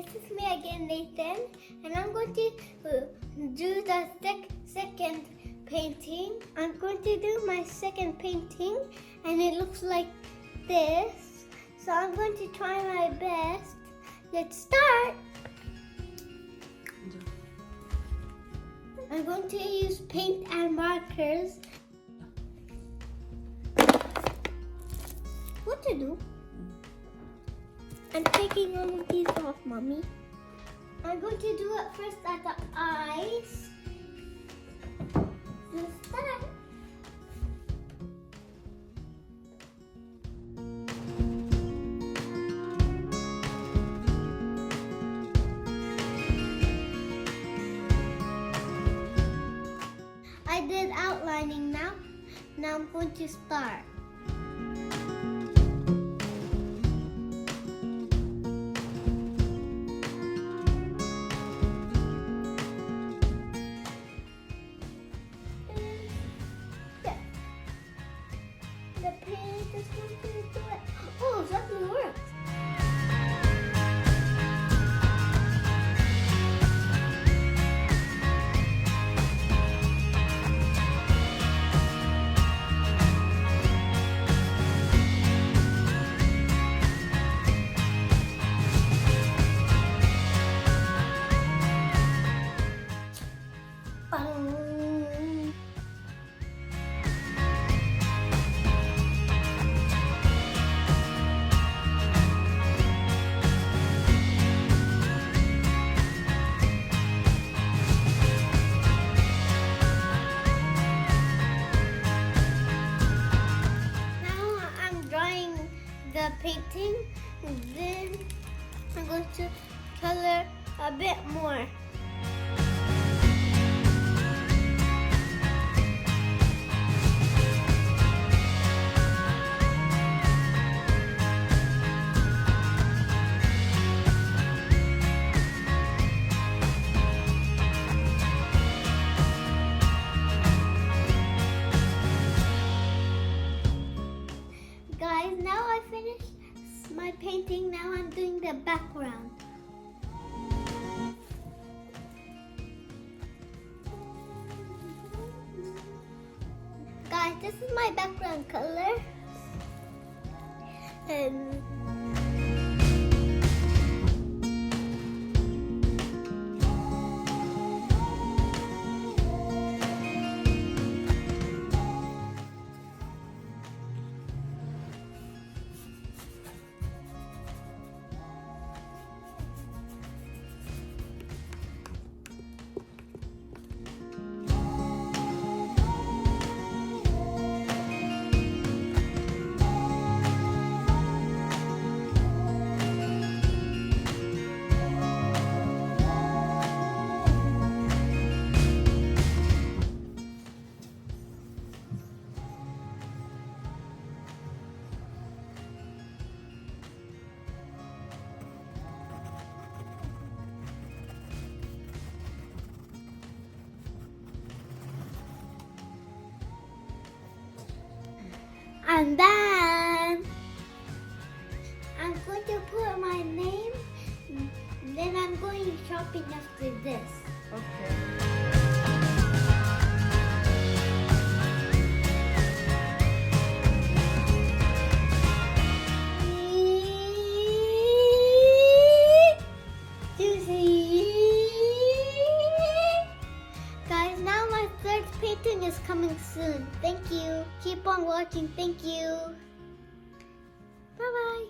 this is me again, Nathan, and I'm going to do the second painting. I'm going to do my second painting, and it looks like this. So I'm going to try my best. Let's start. I'm going to use paint and markers. What to do? I'm taking all of these off, Mommy. I'm going to do it first at the eyes. Let's start. I did outlining now. Now I'm going to start. The paint is going to do it. Oh, that works. The painting, then I'm going to color a bit more. Guys, now I finished my painting. Now I'm doing the background. Guys, this is my background color. And then I'm going to put my name. Then I'm going shopping after this. Okay. Guys, now my third painting is coming soon. Thank you. Keep on watching. Thank you. Bye-bye.